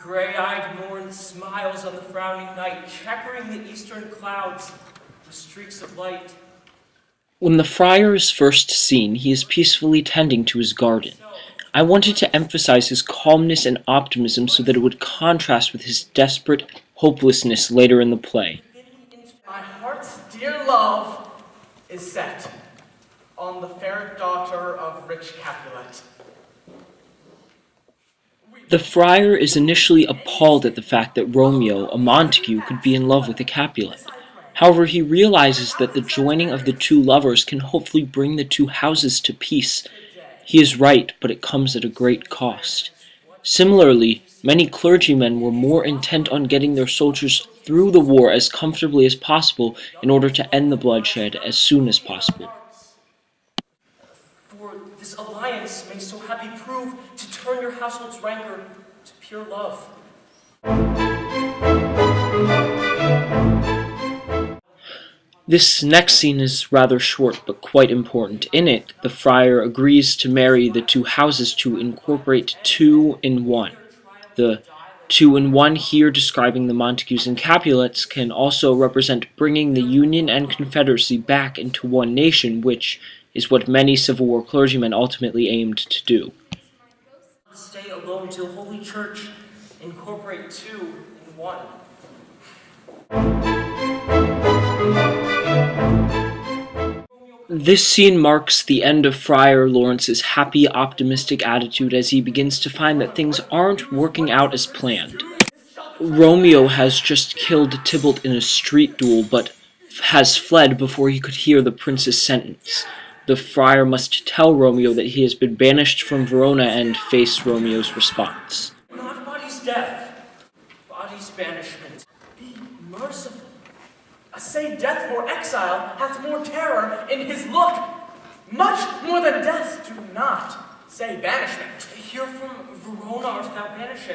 Gray-eyed morn smiles on the frowning night, checkering the eastern clouds with streaks of light. When the friar is first seen, he is peacefully tending to his garden. I wanted to emphasize his calmness and optimism so that it would contrast with his desperate hopelessness later in the play. My heart's dear love is set on the fair daughter of rich Capulet. The friar is initially appalled at the fact that Romeo, a Montague, could be in love with a Capulet. However, he realizes that the joining of the two lovers can hopefully bring the two houses to peace. He is right, but it comes at a great cost. Similarly, many clergymen were more intent on getting their soldiers through the war as comfortably as possible in order to end the bloodshed as soon as possible. For this alliance may so happy prove to turn your household's rancor to pure love. This next scene is rather short but quite important. In it, the friar agrees to marry the two houses to incorporate 2 in 1. The 2 in 1 here describing the Montagues and Capulets can also represent bringing the Union and Confederacy back into one nation, which is what many Civil War clergymen ultimately aimed to do. Stay alone till Holy Church incorporate 2 in 1. This scene marks the end of Friar Lawrence's happy, optimistic attitude as he begins to find that things aren't working out as planned. Romeo has just killed Tybalt in a street duel, but has fled before he could hear the prince's sentence. The friar must tell Romeo that he has been banished from Verona and face Romeo's response. Not body's death, body's banishment. Be merciful. Say death or exile hath more terror in his look. Much more than death, do not say banishment. Here from Verona art thou banished.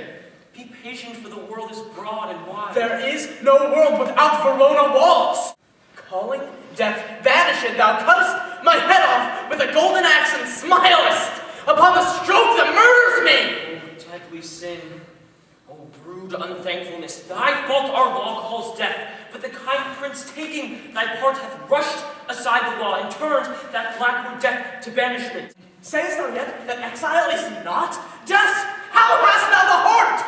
Be patient, for the world is broad and wide. There is no world without Verona walls. Calling death banished, thou cuttest my head off with a golden axe and smilest upon the stroke that murders me. O deadly sin, O rude unthankfulness, thy fault our law calls death. But the kind prince taking thy part hath rushed aside the law and turned that blackward death to banishment. Sayest thou yet that exile is not death? How hast thou the heart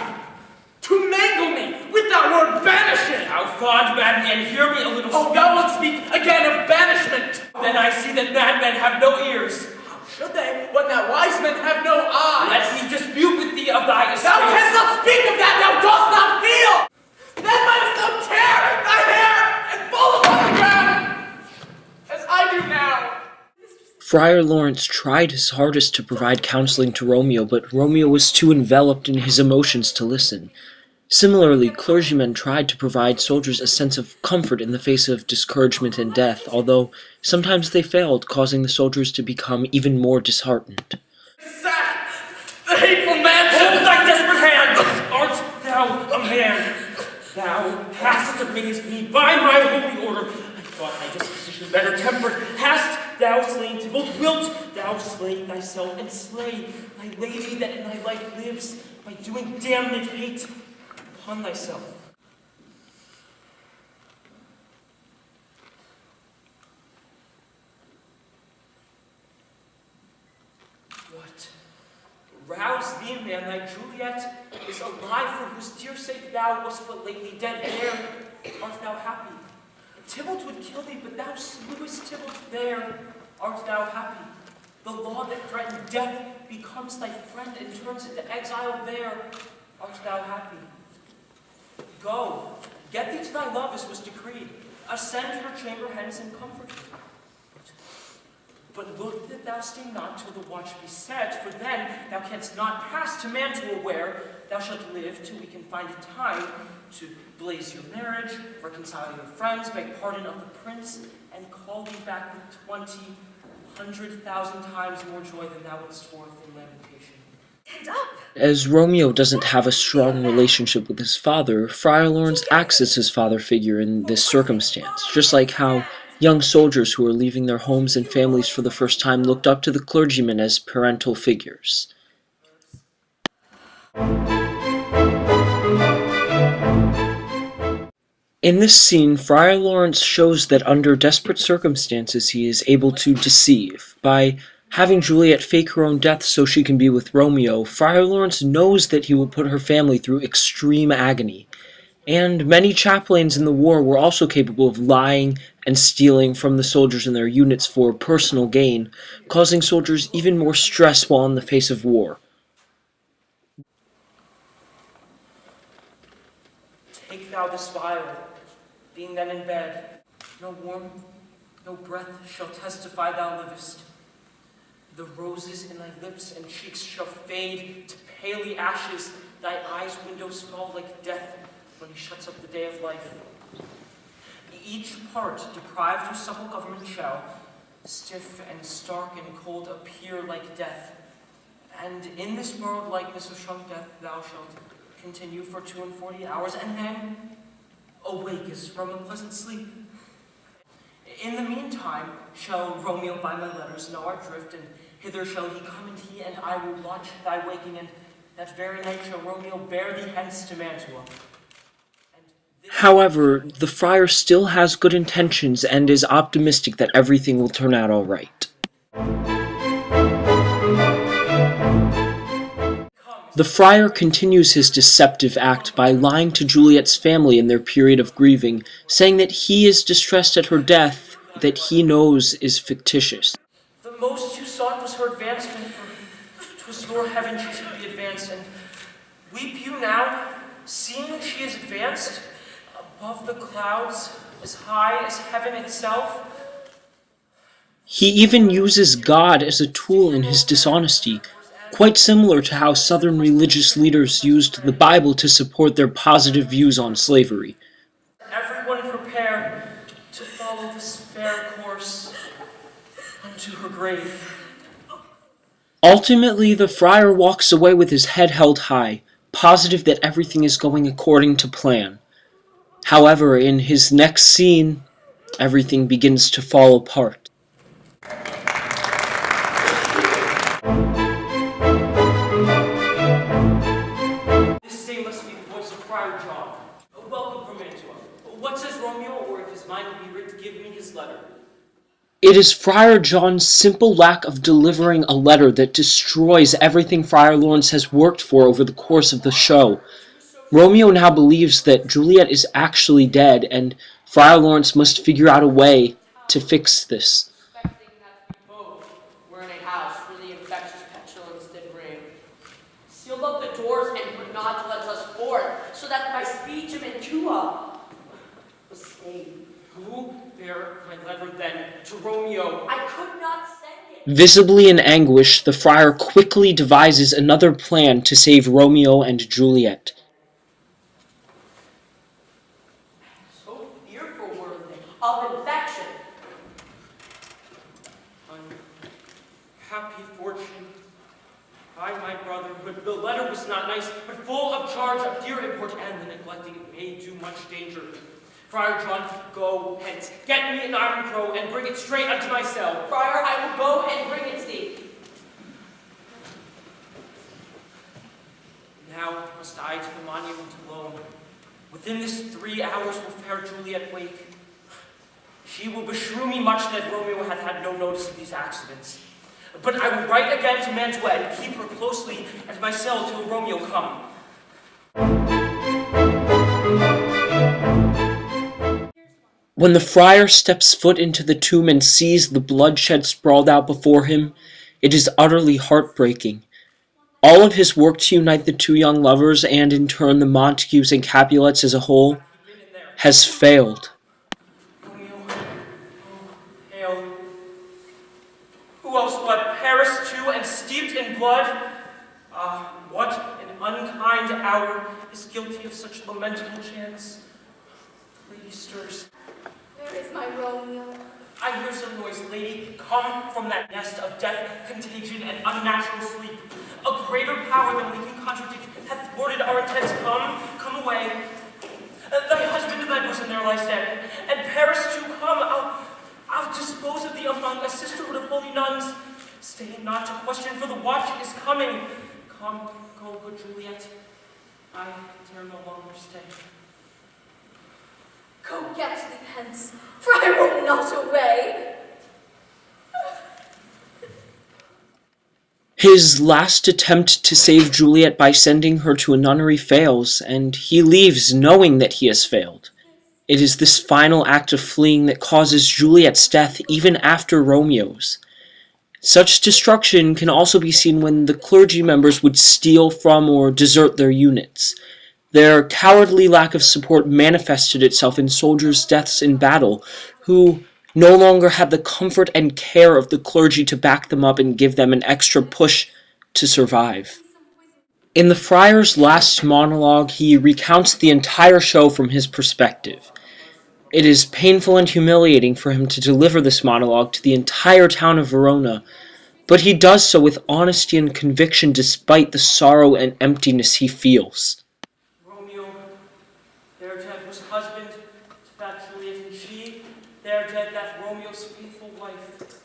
to mangle me with that word banishment? Thou fond madman, hear me a little. Oh, thou wilt speak again of banishment. Then I see that madmen have no ears. How should they, when that wise men have no eyes? Let me dispute with thee of thy estate. Thou canst not speak of that thou dost not feel. Then mightest thou tear thy hair and fall upon the ground, as I do now. Friar Lawrence tried his hardest to provide counseling to Romeo, but Romeo was too enveloped in his emotions to listen. Similarly, clergymen tried to provide soldiers a sense of comfort in the face of discouragement and death, although sometimes they failed, causing the soldiers to become even more disheartened. Sack the hateful man! Hold thy desperate hand! Art thou a man? Thou hast amazed me by my holy order. I thought thy disposition better tempered. Hast thou slain Tybalt? Wilt thou slay thyself and slay thy lady that in thy life lives by doing damned hate upon thyself? What? Rouse thee, man, thy Juliet is alive, for whose dear sake thou wast but lately dead. There art thou happy. Tybalt would kill thee, but thou slewest Tybalt. There art thou happy. The law that threatened death becomes thy friend and turns into exile. There art thou happy. Go, get thee to thy love as was decreed. Ascend her chamber hence and comfort her. But look that thou stay not till the watch be set, for then thou canst not pass to mantua where thou shalt live till we can find a time to blaze your marriage, reconcile your friends, beg pardon of the prince, and call thee back with 100,000 times more joy than thou wouldst forth in lamentation. Stand up! As Romeo doesn't have a strong relationship with his father, Friar Lawrence acts as his father figure in this circumstance, just like how young soldiers who are leaving their homes and families for the first time looked up to the clergymen as parental figures. In this scene, Friar Lawrence shows that under desperate circumstances he is able to deceive. By having Juliet fake her own death so she can be with Romeo, Friar Lawrence knows that he will put her family through extreme agony. And many chaplains in the war were also capable of lying and stealing from the soldiers and their units for personal gain, causing soldiers even more stress while in the face of war. Take thou this vial, being then in bed. No warmth, no breath shall testify thou livest. The roses in thy lips and cheeks shall fade to paly ashes. Thy eyes' windows fall like death when he shuts up the day of life. Each part deprived of supple government shall, stiff and stark and cold, appear like death. And in this world likeness of shrunk death thou shalt continue for 42 hours, and then awake as from a pleasant sleep. In the meantime shall Romeo by my letters know our drift, and hither shall he come, and he and I will watch thy waking, and that very night shall Romeo bear thee hence to Mantua. However, the friar still has good intentions and is optimistic that everything will turn out all right. The friar continues his deceptive act by lying to Juliet's family in their period of grieving, saying that he is distressed at her death that he knows is fictitious. The most you sought was her advancement, for 'twas your heaven she should be advanced, and weep you now, seeing she is advanced above the clouds, as high as heaven itself? He even uses God as a tool in his dishonesty, quite similar to how Southern religious leaders used the Bible to support their positive views on slavery. Everyone prepare to follow this fair course unto her grave. Ultimately, the friar walks away with his head held high, positive that everything is going according to plan. However, in his next scene, everything begins to fall apart. This same must be the voice of Friar John. Welcome from Mantua. What says Romeo, or if his mind will be writ, give me his letter. It is Friar John's simple lack of delivering a letter that destroys everything Friar Lawrence has worked for over the course of the show. Romeo now believes that Juliet is actually dead, and Friar Lawrence must figure out a way to fix this. Suspecting that we both were in a house where the infectious petulance did reign. Sealed up the doors and would not let us forth, so that my speech of Mantua was stayed. Who bare my letter then to Romeo? I could not send it. Visibly in anguish, the friar quickly devises another plan to save Romeo and Juliet. So fearful were they of infection. Unhappy fortune. By my brotherhood, the letter was not nice, but full of charge of dear import, and the neglecting it may do much danger. Friar John, go hence, get me an iron crow, and bring it straight unto my cell. Friar, I will go and bring it thee. Now must I to the monument alone. Within this 3 hours will fair Juliet wake. She will beshrew me much that Romeo hath had no notice of these accidents. But I will write again to Mantua and keep her closely at my cell till Romeo come. When the friar steps foot into the tomb and sees the bloodshed sprawled out before him, it is utterly heartbreaking. All of his work to unite the two young lovers, and in turn the Montagues and Capulets as a whole, has failed. Romeo, oh, hail. Who else but Paris too, and steeped in blood? Ah, what an unkind hour is guilty of such lamentable chance. The lady stirs. Where is my Romeo? I hear some noise, lady. Come from that nest of death, contagion, and unnatural sleep. A greater power than we can contradict hath thwarted our intents. Come away. Thy husband and thy bosom there lies dead, and Paris too, come. I'll dispose of thee among a sisterhood of holy nuns. Stay not to question, for the watch is coming. Come, go, good Juliet. I dare no longer stay. Go get thee hence, for I will not away. His last attempt to save Juliet by sending her to a nunnery fails, and he leaves knowing that he has failed. It is this final act of fleeing that causes Juliet's death even after Romeo's. Such destruction can also be seen when the clergy members would steal from or desert their units. Their cowardly lack of support manifested itself in soldiers' deaths in battle, who no longer had the comfort and care of the clergy to back them up and give them an extra push to survive. In the friar's last monologue, he recounts the entire show from his perspective. It is painful and humiliating for him to deliver this monologue to the entire town of Verona, but he does so with honesty and conviction despite the sorrow and emptiness he feels. Romeo, there dead was husband to that Juliet, and she, there dead that Romeo's faithful wife.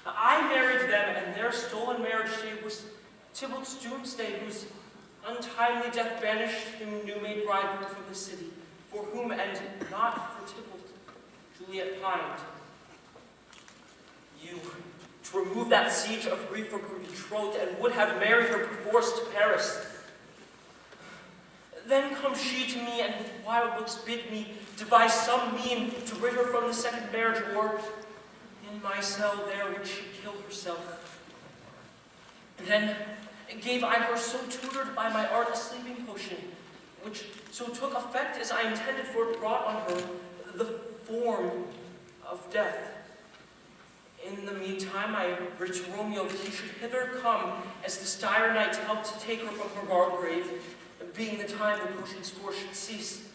I married them, and their stolen marriage day was Tybalt's doomsday, whose untimely death banished him new-made bridegroom from the city, for whom, and not for Tybalt, Juliet pined. You, to remove that siege of grief from her betrothed, and would have married her perforce to Paris. Then comes she to me, and with wild looks bid me devise some mean to rid her from the second marriage, or in my cell there would she kill herself. And then gave I her so tutored by my art a sleeping potion, which so took effect as I intended, for it brought on her the form of death. In the meantime, I writ to Romeo that he should hither come as this dire night to help to take her from her borrowed grave, being the time the potion's force should cease.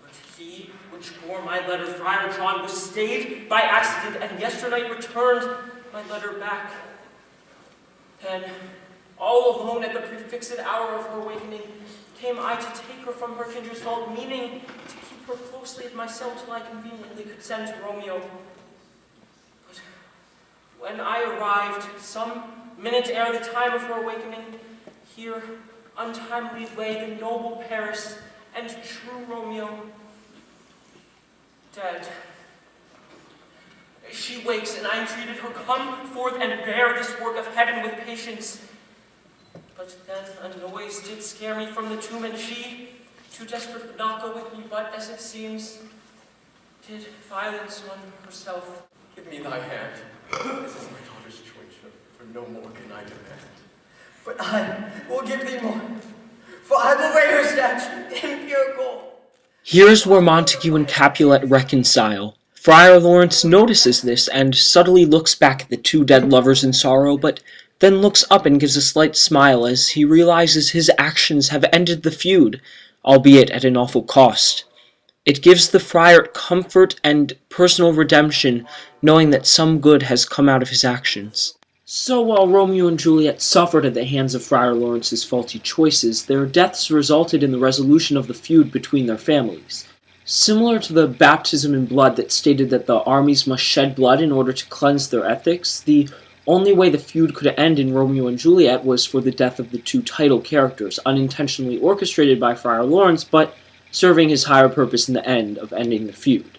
But he, which bore my letter, Friar John, was stayed by accident, and yesternight returned my letter back. Then, all alone at the prefixed hour of her awakening, came I to take her from her kindred's vault, meaning to keep her closely at my cell till I conveniently could send to Romeo. But when I arrived, some minute ere the time of her awakening, here untimely lay the noble Paris and true Romeo dead. She wakes, and I entreated her, come forth and bear this work of heaven with patience. But then a noise did scare me from the tomb, and she, too desperate, would not go with me, but, as it seems, did violence on herself. Give me thy hand. This is my daughter's choice, for no more can I demand. But I will give thee more, for I will weigh her statue in pure gold. Here's where Montague and Capulet reconcile. Friar Lawrence notices this and subtly looks back at the two dead lovers in sorrow, but then looks up and gives a slight smile as he realizes his actions have ended the feud, albeit at an awful cost. It gives the friar comfort and personal redemption, knowing that some good has come out of his actions. So while Romeo and Juliet suffered at the hands of Friar Lawrence's faulty choices, their deaths resulted in the resolution of the feud between their families. Similar to the baptism in blood that stated that the armies must shed blood in order to cleanse their ethics, the only way the feud could end in Romeo and Juliet was for the death of the two title characters, unintentionally orchestrated by Friar Lawrence, but serving his higher purpose in the end of ending the feud.